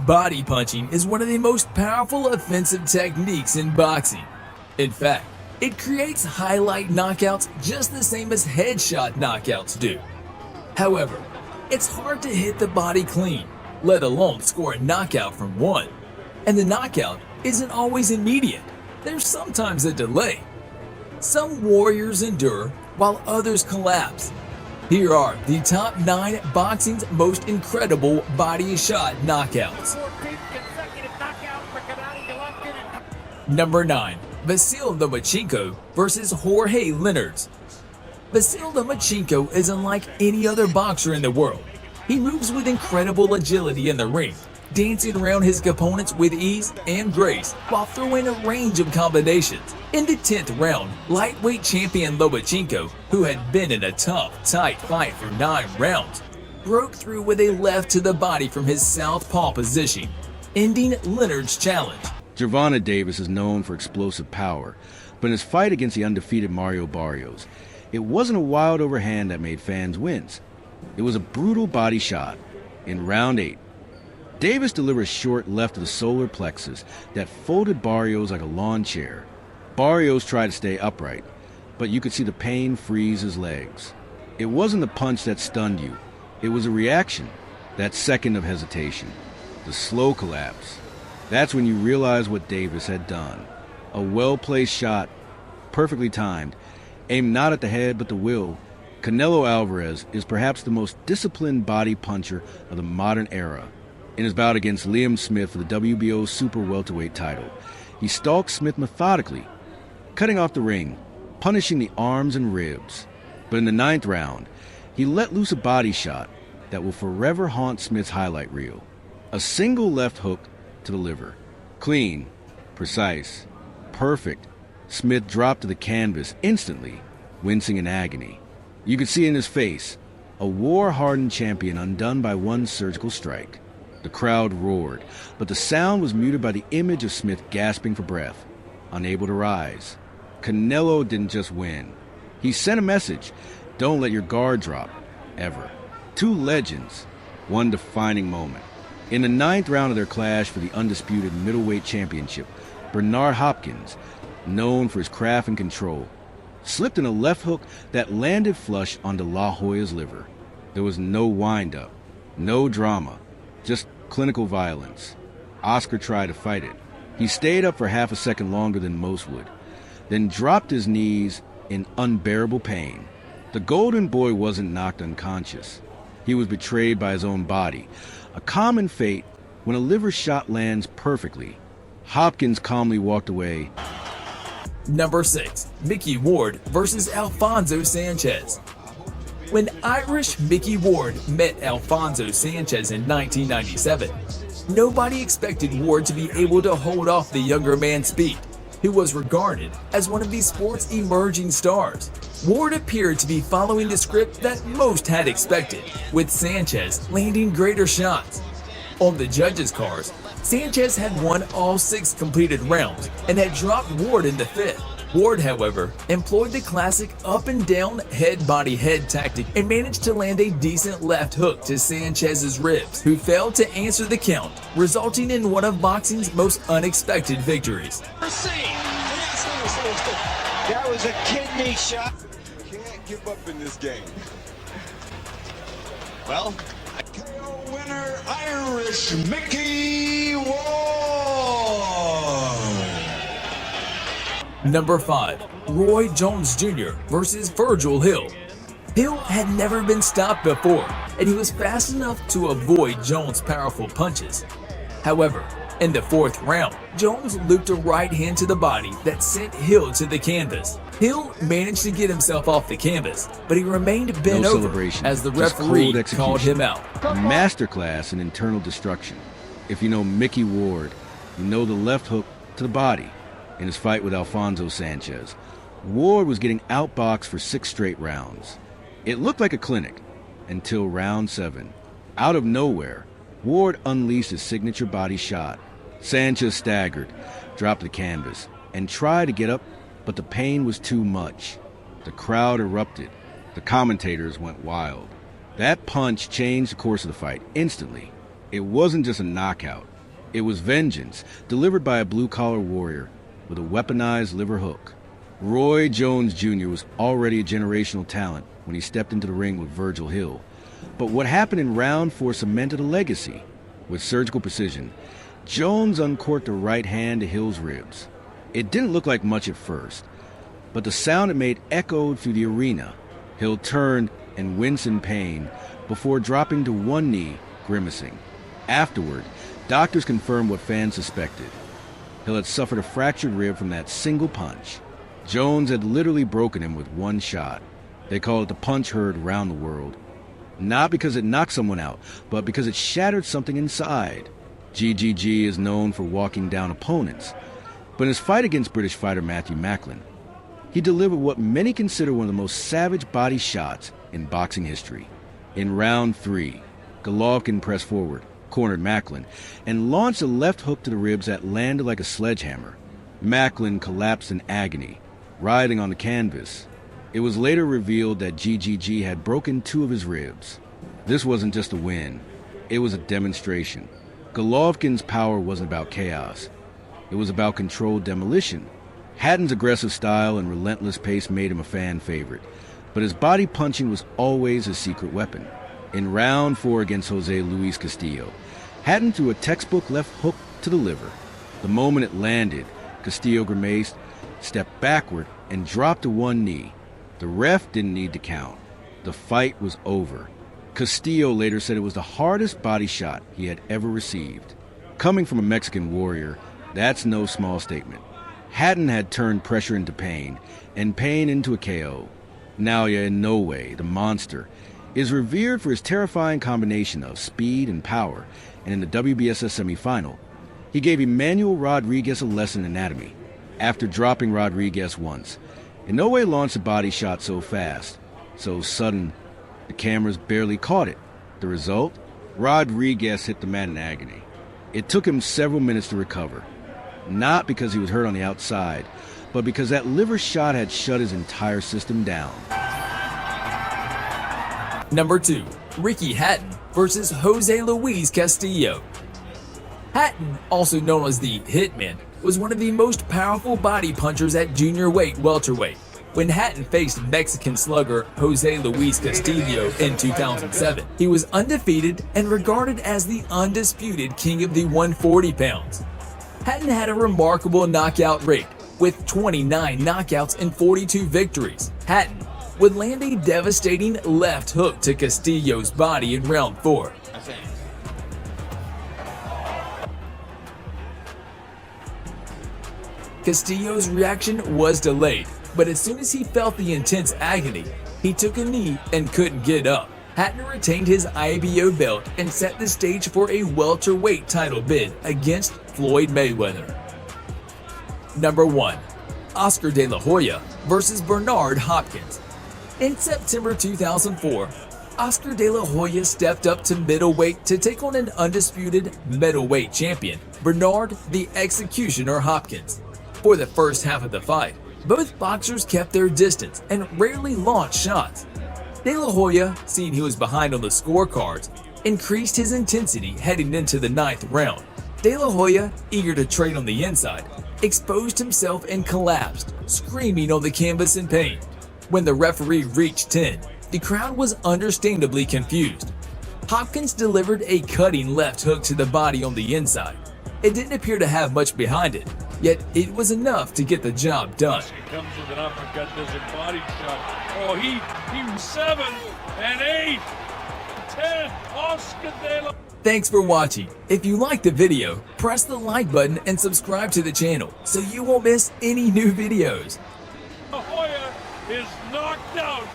Body punching is one of the most powerful offensive techniques in boxing. In fact, it creates highlight knockouts just the same as headshot knockouts do. However, it's hard to hit the body clean, let alone score a knockout from one. And the knockout isn't always immediate. There's sometimes a delay. Some warriors endure while others collapse. Here are the top 9 boxing's most incredible body shot knockouts. Number 9. Vasyl Lomachenko vs. Jorge Linares. Vasyl Lomachenko is unlike any other boxer in the world. He moves with incredible agility in the ring, dancing around his opponents with ease and grace while throwing a range of combinations. In the 10th round, lightweight champion Lomachenko, who had been in a tough, tight fight for 9 rounds, broke through with a left to the body from his southpaw position, ending Linares' challenge. Gervonta Davis is known for explosive power, but in his fight against the undefeated Mario Barrios, it wasn't a wild overhand that made fans wince. It was a brutal body shot. In round 8, Davis delivered a short left to the solar plexus that folded Barrios like a lawn chair. Barrios tried to stay upright, but you could see the pain freeze his legs. It wasn't the punch that stunned you. It was a reaction, that second of hesitation, the slow collapse. That's when you realize what Davis had done. A well-placed shot, perfectly timed, aimed not at the head but the will. Canelo Alvarez is perhaps the most disciplined body puncher of the modern era. In his bout against Liam Smith for the WBO super welterweight title, he stalked Smith methodically, cutting off the ring, punishing the arms and ribs. But in the 9th round, he let loose a body shot that will forever haunt Smith's highlight reel. A single left hook to the liver. Clean, precise, perfect. Smith dropped to the canvas instantly, wincing in agony. You could see in his face, a war-hardened champion undone by one surgical strike. The crowd roared, but the sound was muted by the image of Smith gasping for breath, unable to rise. Canelo didn't just win. He sent a message: don't let your guard drop, ever. 2 legends, one defining moment. In the 9th round of their clash for the undisputed middleweight championship, Bernard Hopkins, known for his craft and control, slipped in a left hook that landed flush onto La Hoya's liver. There was no wind-up, no drama, just clinical violence. Oscar tried to fight it. He stayed up for half a second longer than most would, then dropped his knees in unbearable pain. The Golden Boy wasn't knocked unconscious. He was betrayed by his own body, a common fate when a liver shot lands perfectly. Hopkins calmly walked away. Number 6. Mickey Ward vs. Alfonso Sanchez. When Irish Mickey Ward met Alfonso Sanchez in 1997, nobody expected Ward to be able to hold off the younger man's speed, who was regarded as one of the sport's emerging stars. Ward appeared to be following the script that most had expected, with Sanchez landing greater shots. On the judges' cars, Sanchez had won all 6 completed rounds and had dropped Ward in the 5th. Ward, however, employed the classic up-and-down head-body-head tactic and managed to land a decent left hook to Sanchez's ribs, who failed to answer the count, resulting in one of boxing's most unexpected victories. That was a kidney shot. Can't give up in this game. Well, KO winner, Irish Mickey Ward. Number 5. Roy Jones Jr. vs. Virgil Hill. Hill had never been stopped before, and he was fast enough to avoid Jones' powerful punches. However, in the 4th round, Jones looped a right hand to the body that sent Hill to the canvas. Hill managed to get himself off the canvas, but he remained bent over as the referee called him out. Masterclass in internal destruction. If you know Mickey Ward, you know the left hook to the body. In his fight with Alfonso Sanchez, Ward was getting outboxed for 6 straight rounds. It looked like a clinic until round 7. Out of nowhere, Ward unleashed his signature body shot. Sanchez staggered, dropped the canvas, and tried to get up, but the pain was too much. The crowd erupted. The commentators went wild. That punch changed the course of the fight instantly. It wasn't just a knockout. It was vengeance, delivered by a blue-collar warrior with a weaponized liver hook. Roy Jones Jr. was already a generational talent when he stepped into the ring with Virgil Hill. But what happened in round 4 cemented a legacy. With surgical precision, Jones uncorked the right hand to Hill's ribs. It didn't look like much at first, but the sound it made echoed through the arena. Hill turned and winced in pain before dropping to one knee, grimacing. Afterward, doctors confirmed what fans suspected. Hill had suffered a fractured rib from that single punch. Jones had literally broken him with one shot. They call it the punch heard around the world. Not because it knocked someone out, but because it shattered something inside. GGG is known for walking down opponents, but in his fight against British fighter Matthew Macklin, he delivered what many consider one of the most savage body shots in boxing history. In round 3, Golovkin pressed forward, cornered Macklin, and launched a left hook to the ribs that landed like a sledgehammer. Macklin collapsed in agony, writhing on the canvas. It was later revealed that GGG had broken 2 of his ribs. This wasn't just a win, it was a demonstration. Golovkin's power wasn't about chaos. It was about controlled demolition. Hatton's aggressive style and relentless pace made him a fan favorite, but his body punching was always his secret weapon. In round 4 against Jose Luis Castillo, Hatton threw a textbook left hook to the liver. The moment it landed, Castillo grimaced, stepped backward, and dropped to one knee. The ref didn't need to count. The fight was over. Castillo later said it was the hardest body shot he had ever received. Coming from a Mexican warrior, that's no small statement. Hatton had turned pressure into pain, and pain into a KO. Naoya Inoue, the monster, is revered for his terrifying combination of speed and power, and in the WBSS semifinal, he gave Emmanuel Rodriguez a lesson in anatomy. After dropping Rodriguez once, Inoue launched a body shot so fast, so sudden, the cameras barely caught it. The result? Rodriguez hit the man in agony. It took him several minutes to recover, not because he was hurt on the outside, but because that liver shot had shut his entire system down. Number 2. Ricky Hatton versus Jose Luis Castillo. Hatton, also known as the Hitman, was one of the most powerful body punchers at junior weight welterweight. When Hatton faced Mexican slugger Jose Luis Castillo in 2007, he was undefeated and regarded as the undisputed king of the 140 pounds. Hatton had a remarkable knockout rate, with 29 knockouts and 42 victories. Hatton would land a devastating left hook to Castillo's body in round 4. Castillo's reaction was delayed, but as soon as he felt the intense agony, he took a knee and couldn't get up. Hatton retained his IBO belt and set the stage for a welterweight title bid against Floyd Mayweather. Number 1. Oscar De La Hoya versus Bernard Hopkins. In September 2004, Oscar De La Hoya stepped up to middleweight to take on an undisputed middleweight champion, Bernard the Executioner Hopkins. For the first half of the fight, both boxers kept their distance and rarely launched shots. De La Hoya, seeing he was behind on the scorecards, increased his intensity heading into the 9th round. De La Hoya, eager to trade on the inside, exposed himself and collapsed, screaming on the canvas in pain. When the referee reached 10, the crowd was understandably confused. Hopkins delivered a cutting left hook to the body on the inside. It didn't appear to have much behind it, yet it was enough to get the job done. He comes with an uppercut, does a body shot. Oh, he was 7 and 8, 10. Oscar De La Thanks for watching. If you liked the video, press the like button and subscribe to the channel so you won't miss any new videos. Hoya is knocked out.